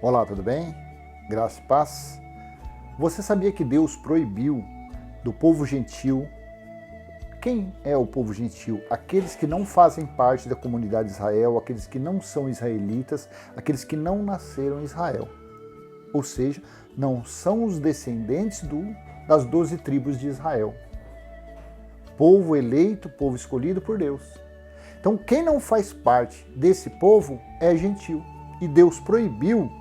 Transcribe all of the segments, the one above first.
Olá, tudo bem? Graça e paz. Você sabia que Deus proibiu do povo gentil? Quem é o povo gentil? Aqueles que não fazem parte da comunidade de Israel, aqueles que não são israelitas, aqueles que não nasceram em Israel. Ou seja, não são os descendentes das 12 tribos de Israel. Povo eleito, povo escolhido por Deus. Então, quem não faz parte desse povo é gentil. E Deus proibiu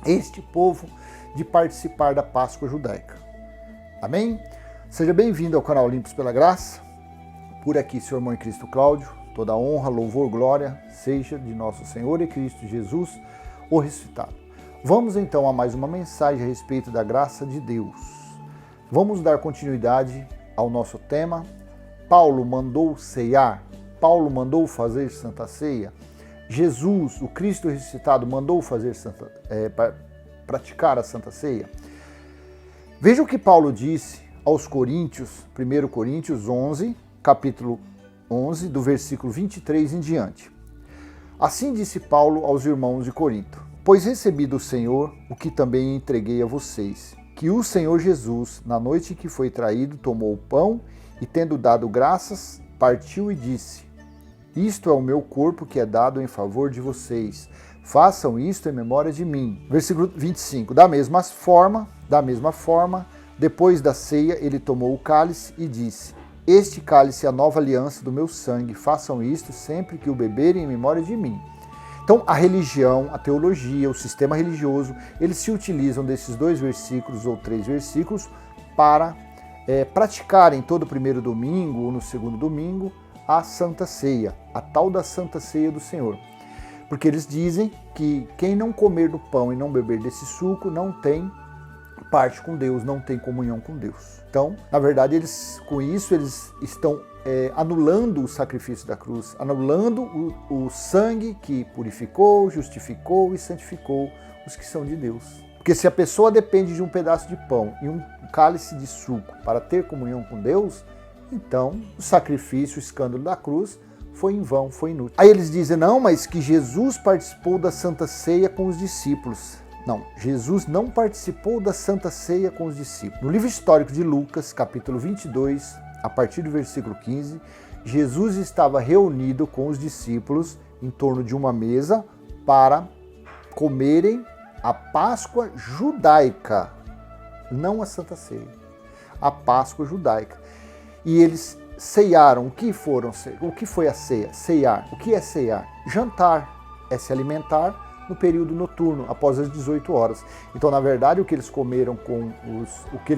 este povo de participar da Páscoa judaica. Amém? Seja bem-vindo ao canal Limpos pela Graça. Por aqui, seu irmão em Cristo Cláudio. Toda honra, louvor, glória seja de nosso Senhor e Cristo Jesus, o ressuscitado. Vamos então a mais uma mensagem a respeito da graça de Deus. Vamos dar continuidade ao nosso tema. Paulo mandou ceiar. Paulo mandou fazer Santa Ceia. Jesus, o Cristo ressuscitado, mandou fazer praticar a Santa Ceia. Veja o que Paulo disse aos Coríntios, 1 Coríntios 11, capítulo 11, do versículo 23 em diante. Assim disse Paulo aos irmãos de Corinto: Pois recebi do Senhor o que também entreguei a vocês, que o Senhor Jesus, na noite em que foi traído, tomou o pão e, tendo dado graças, partiu e disse: Isto é o meu corpo que é dado em favor de vocês. Façam isto em memória de mim. Versículo 25. Da mesma forma, depois da ceia, ele tomou o cálice e disse: Este cálice é a nova aliança do meu sangue. Façam isto sempre que o beberem em memória de mim. Então, a religião, a teologia, o sistema religioso, eles se utilizam desses 2 versículos ou 3 versículos para praticarem todo o primeiro domingo ou no segundo domingo a Santa Ceia, a tal da Santa Ceia do Senhor. Porque eles dizem que quem não comer do pão e não beber desse suco não tem parte com Deus, não tem comunhão com Deus. Então, na verdade, com isso eles estão anulando o sacrifício da cruz, anulando o sangue que purificou, justificou e santificou os que são de Deus. Porque se a pessoa depende de um pedaço de pão e um cálice de suco para ter comunhão com Deus, então o sacrifício, o escândalo da cruz foi em vão, foi inútil. Aí eles dizem, não, mas que Jesus participou da Santa Ceia com os discípulos. Não, Jesus não participou da Santa Ceia com os discípulos. No livro histórico de Lucas, capítulo 22, a partir do versículo 15, Jesus estava reunido com os discípulos em torno de uma mesa para comerem a Páscoa judaica, não a Santa Ceia, a Páscoa judaica. E eles ceiaram. O que foi a ceia? Ceiar. O que é ceiar? Jantar. É se alimentar no período noturno, após as 18 horas. Então, na verdade, o que ele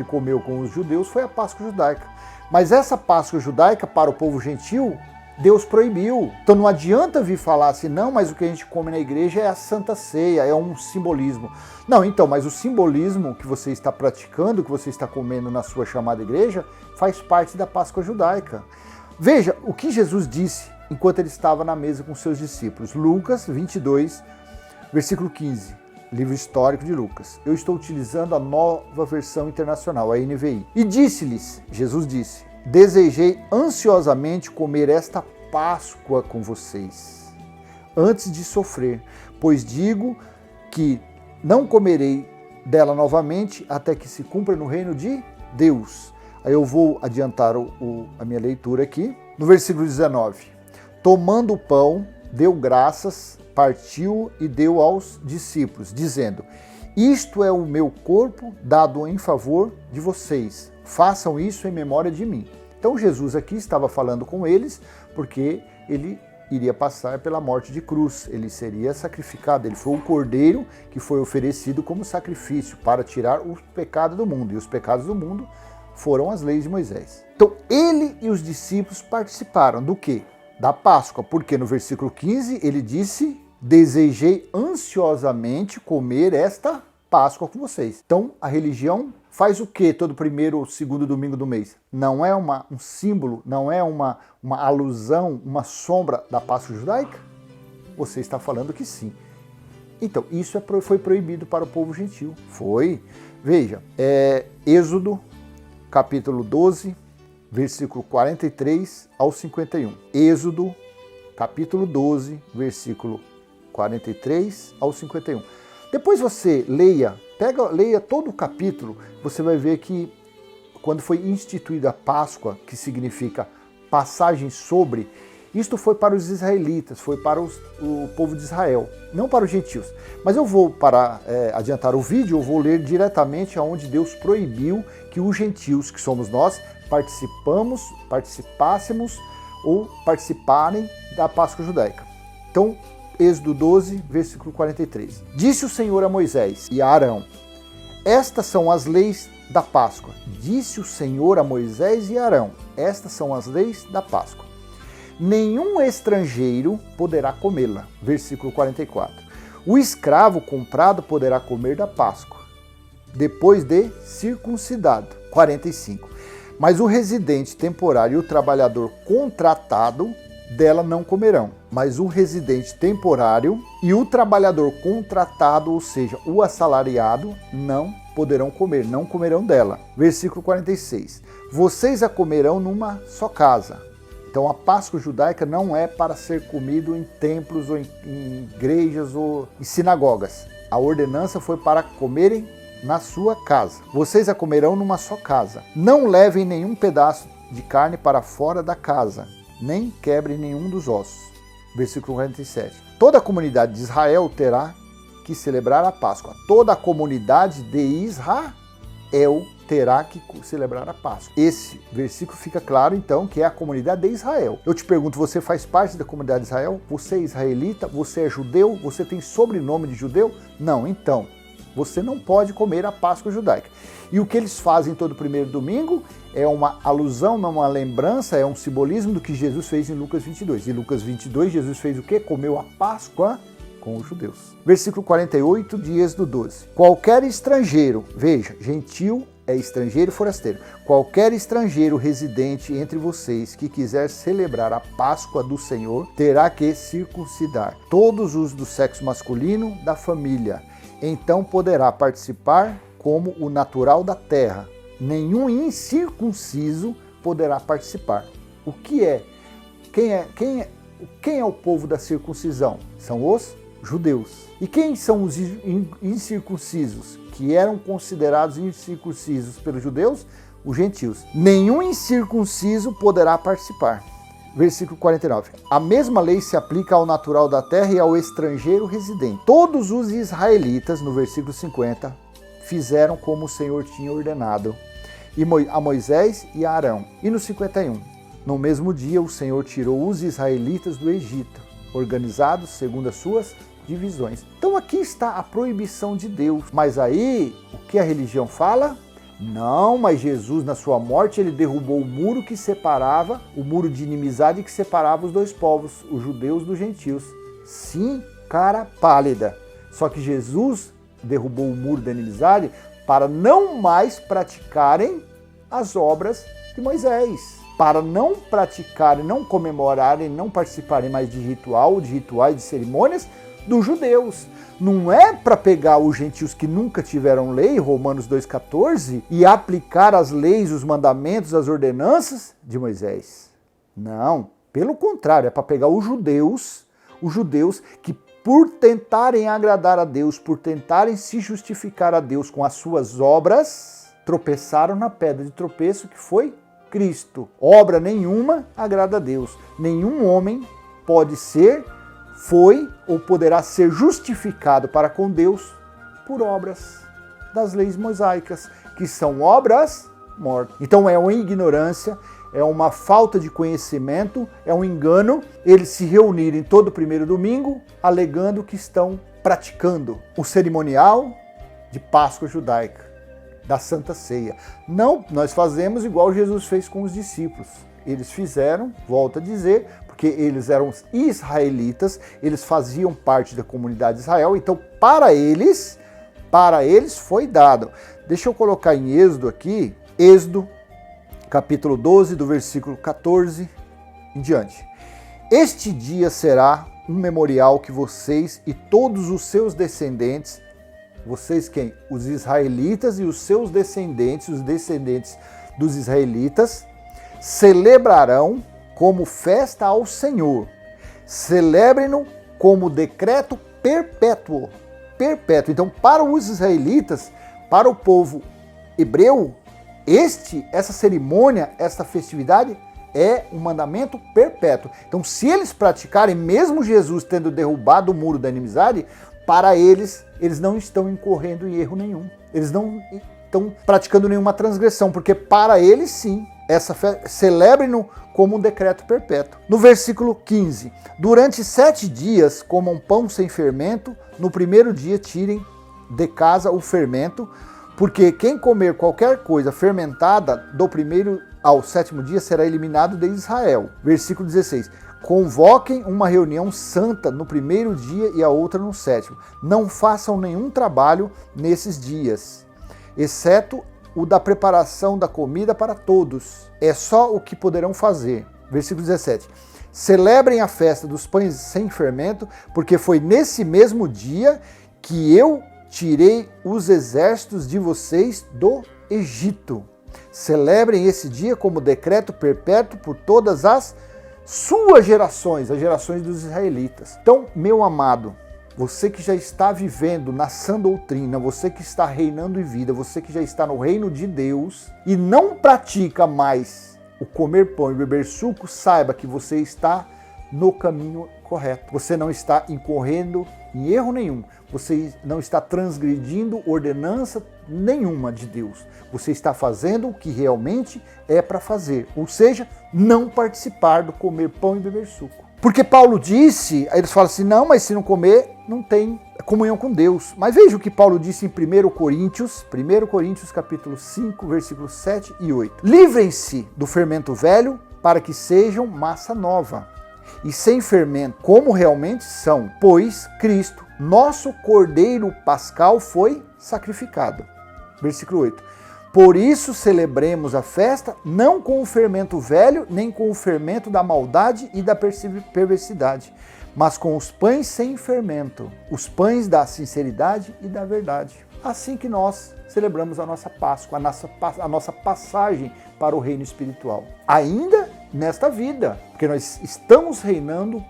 comeu com os judeus foi a Páscoa judaica. Mas essa Páscoa judaica, para o povo gentil, Deus proibiu. Então não adianta vir falar assim, não, mas o que a gente come na igreja é a Santa Ceia, é um simbolismo. Não, então, mas o simbolismo que você está praticando, que você está comendo na sua chamada igreja, faz parte da Páscoa judaica. Veja o que Jesus disse enquanto ele estava na mesa com seus discípulos. Lucas 22, versículo 15, livro histórico de Lucas. Eu estou utilizando a nova versão internacional, a NVI. E disse-lhes, Jesus disse: Desejei ansiosamente comer esta Páscoa com vocês, antes de sofrer, pois digo que não comerei dela novamente até que se cumpra no reino de Deus. Aí eu vou adiantar a minha leitura aqui. No versículo 19, tomando o pão, deu graças, partiu e deu aos discípulos, dizendo: Isto é o meu corpo dado em favor de vocês. Façam isso em memória de mim. Então Jesus aqui estava falando com eles porque ele iria passar pela morte de cruz. Ele seria sacrificado. Ele foi o cordeiro que foi oferecido como sacrifício para tirar o pecado do mundo. E os pecados do mundo foram as leis de Moisés. Então ele e os discípulos participaram do quê? Da Páscoa. Porque no versículo 15 ele disse: Desejei ansiosamente comer esta Páscoa com vocês. Então a religião faz o que todo primeiro ou segundo domingo do mês? Não é um símbolo, não é uma alusão, uma sombra da Páscoa judaica? Você está falando que sim. Então, isso foi proibido para o povo gentil. Foi. Veja, Êxodo, capítulo 12, versículo 43 ao 51. Êxodo, capítulo 12, versículo 43 ao 51. Depois você leia todo o capítulo, você vai ver que quando foi instituída a Páscoa, que significa passagem sobre, isto foi para os israelitas, foi para o povo de Israel, não para os gentios. Mas eu vou, para adiantar o vídeo, eu vou ler diretamente aonde Deus proibiu que os gentios, que somos nós, participássemos ou participarem da Páscoa judaica. Então, Êxodo 12, versículo 43. Disse o Senhor a Moisés e a Arão: estas são as leis da Páscoa. Disse o Senhor a Moisés e a Arão: estas são as leis da Páscoa. Nenhum estrangeiro poderá comê-la. Versículo 44. O escravo comprado poderá comer da Páscoa, depois de circuncidado. 45. Mas o residente temporário e o trabalhador contratado dela não comerão. Mas o residente temporário e o trabalhador contratado, ou seja, o assalariado, não poderão comer, não comerão dela. Versículo 46. Vocês a comerão numa só casa. Então a Páscoa judaica não é para ser comido em templos ou em igrejas ou em sinagogas. A ordenança foi para comerem na sua casa. Vocês a comerão numa só casa. Não levem nenhum pedaço de carne para fora da casa, nem quebrem nenhum dos ossos. Versículo 47. Toda a comunidade de Israel terá que celebrar a Páscoa. Toda a comunidade de Israel terá que celebrar a Páscoa. Esse versículo fica claro, então, que é a comunidade de Israel. Eu te pergunto, você faz parte da comunidade de Israel? Você é israelita? Você é judeu? Você tem sobrenome de judeu? Não, então, você não pode comer a Páscoa judaica. E o que eles fazem todo primeiro domingo é uma alusão, não uma lembrança, é um simbolismo do que Jesus fez em Lucas 22. Em Lucas 22, Jesus fez o quê? Comeu a Páscoa com os judeus. Versículo 48 de Êxodo 12. Qualquer estrangeiro, veja, gentil é estrangeiro e forasteiro. Qualquer estrangeiro residente entre vocês que quiser celebrar a Páscoa do Senhor terá que circuncidar todos os do sexo masculino da família. Então poderá participar como o natural da terra. Nenhum incircunciso poderá participar. O que é? Quem é o povo da circuncisão? São os judeus. E quem são os incircuncisos, que eram considerados incircuncisos pelos judeus? Os gentios. Nenhum incircunciso poderá participar. Versículo 49. A mesma lei se aplica ao natural da terra e ao estrangeiro residente. Todos os israelitas, no versículo 50, fizeram como o Senhor tinha ordenado, a Moisés e a Arão. E no 51, no mesmo dia o Senhor tirou os israelitas do Egito, organizados segundo as suas divisões. Então aqui está a proibição de Deus. Mas aí, o que a religião fala? Não, mas Jesus, na sua morte, ele derrubou o muro que separava, o muro de inimizade que separava os dois povos, os judeus dos gentios. Sim, cara pálida. Só que Jesus derrubou o muro da inimizade para não mais praticarem as obras de Moisés. Para não praticarem, não comemorarem, não participarem mais de rituais, de cerimônias dos judeus. Não é para pegar os gentios que nunca tiveram lei, Romanos 2,14, e aplicar as leis, os mandamentos, as ordenanças de Moisés. Não, pelo contrário, é para pegar os judeus que por tentarem agradar a Deus, por tentarem se justificar a Deus com as suas obras, tropeçaram na pedra de tropeço que foi Cristo. Obra nenhuma agrada a Deus. Nenhum homem pode ser, foi ou poderá ser justificado para com Deus por obras das leis mosaicas, que são obras mortas. Então é uma ignorância, é uma falta de conhecimento, é um engano eles se reunirem todo primeiro domingo alegando que estão praticando o cerimonial de Páscoa judaica, da Santa Ceia. Não, nós fazemos igual Jesus fez com os discípulos. Eles fizeram, volto a dizer, porque eles eram israelitas, eles faziam parte da comunidade de Israel, então para eles foi dado. Deixa eu colocar em Êxodo aqui, Êxodo capítulo 12, do versículo 14 em diante. Este dia será um memorial que vocês e todos os seus descendentes, vocês quem? Os israelitas e os seus descendentes, os descendentes dos israelitas, celebrarão como festa ao Senhor. Celebrem-no como decreto perpétuo perpétuo. Então, para os israelitas, para o povo hebreu, essa cerimônia, essa festividade é um mandamento perpétuo. Então, se eles praticarem, mesmo Jesus tendo derrubado o muro da inimizade, para eles não estão incorrendo em erro nenhum. Eles não estão praticando nenhuma transgressão, porque para eles sim, essa festa, celebrem-no como um decreto perpétuo. No versículo 15, durante 7 dias comam pão sem fermento, no primeiro dia tirem de casa o fermento, porque quem comer qualquer coisa fermentada do primeiro ao 7º dia será eliminado de Israel. Versículo 16. Convoquem uma reunião santa no primeiro dia e a outra no 7º. Não façam nenhum trabalho nesses dias, exceto o da preparação da comida para todos. É só o que poderão fazer. Versículo 17. Celebrem a festa dos pães sem fermento, porque foi nesse mesmo dia que eu tirei os exércitos de vocês do Egito. Celebrem esse dia como decreto perpétuo por todas as suas gerações, as gerações dos israelitas. Então, meu amado, você que já está vivendo na sã doutrina, você que está reinando em vida, você que já está no reino de Deus e não pratica mais o comer pão e beber suco, saiba que você está no caminho correto. Você não está incorrendo em erro nenhum. Você não está transgredindo ordenança nenhuma de Deus. Você está fazendo o que realmente é para fazer. Ou seja, não participar do comer pão e beber suco. Porque Paulo disse, aí eles falam assim, não, mas se não comer, não tem comunhão com Deus. Mas veja o que Paulo disse em 1 Coríntios capítulo 5, versículos 7 e 8. Livrem-se do fermento velho para que sejam massa nova e sem fermento, como realmente são, pois Cristo, nosso Cordeiro Pascal, foi sacrificado. Versículo 8. Por isso celebremos a festa, não com o fermento velho, nem com o fermento da maldade e da perversidade, mas com os pães sem fermento, os pães da sinceridade e da verdade. Assim que nós celebramos a nossa Páscoa, a nossa passagem para o reino espiritual. Ainda nesta vida, porque nós estamos reinando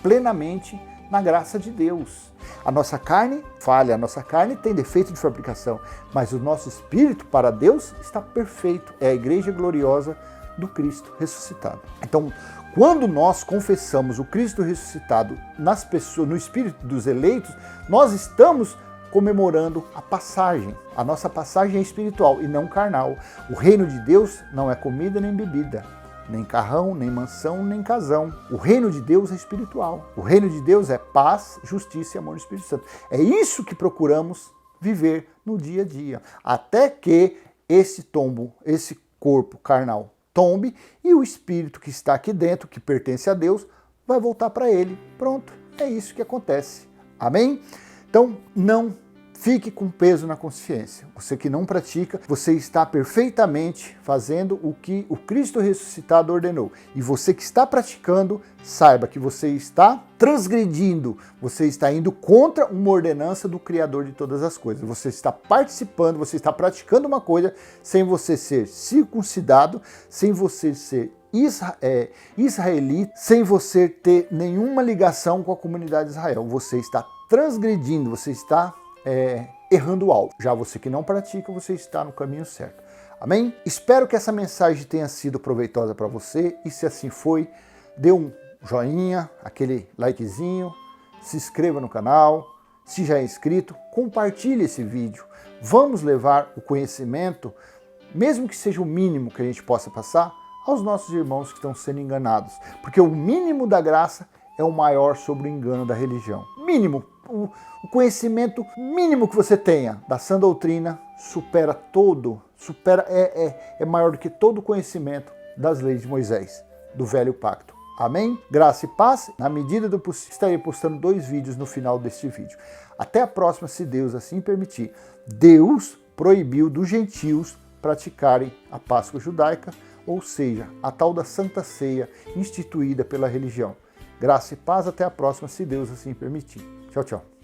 plenamente na graça de Deus. A nossa carne falha, a nossa carne tem defeito de fabricação, mas o nosso espírito para Deus está perfeito. É a igreja gloriosa do Cristo ressuscitado. Então, quando nós confessamos o Cristo ressuscitado nas pessoas, no espírito dos eleitos, nós estamos comemorando a passagem. A nossa passagem é espiritual e não carnal. O reino de Deus não é comida nem bebida, nem carrão, nem mansão, nem casão. O reino de Deus é espiritual. O reino de Deus é paz, justiça e amor no Espírito Santo. É isso que procuramos viver no dia a dia. Até que esse tombo, esse corpo carnal tombe e o espírito que está aqui dentro, que pertence a Deus, vai voltar para ele. Pronto, é isso que acontece. Amém? Então, não fique com peso na consciência. Você que não pratica, você está perfeitamente fazendo o que o Cristo ressuscitado ordenou. E você que está praticando, saiba que você está transgredindo, você está indo contra uma ordenança do Criador de todas as coisas. Você está participando, você está praticando uma coisa sem você ser circuncidado, sem você ser israelita, sem você ter nenhuma ligação com a comunidade de Israel. Você está transgredindo, você está errando o alvo. Já você que não pratica, você está no caminho certo. Amém? Espero que essa mensagem tenha sido proveitosa para você e se assim foi, dê um joinha, aquele likezinho, se inscreva no canal, se já é inscrito, compartilhe esse vídeo. Vamos levar o conhecimento, mesmo que seja o mínimo que a gente possa passar, aos nossos irmãos que estão sendo enganados. Porque o mínimo da graça é o maior sobre o engano da religião. Mínimo. O conhecimento mínimo que você tenha da sã doutrina é maior do que todo o conhecimento das leis de Moisés, do velho pacto. Amém? Graça e paz. Na medida do possível, estarei postando 2 vídeos no final deste vídeo. Até a próxima, se Deus assim permitir. Deus proibiu dos gentios praticarem a Páscoa judaica, ou seja, a tal da Santa Ceia instituída pela religião. Graça e paz, até a próxima, se Deus assim permitir. Tchau, tchau.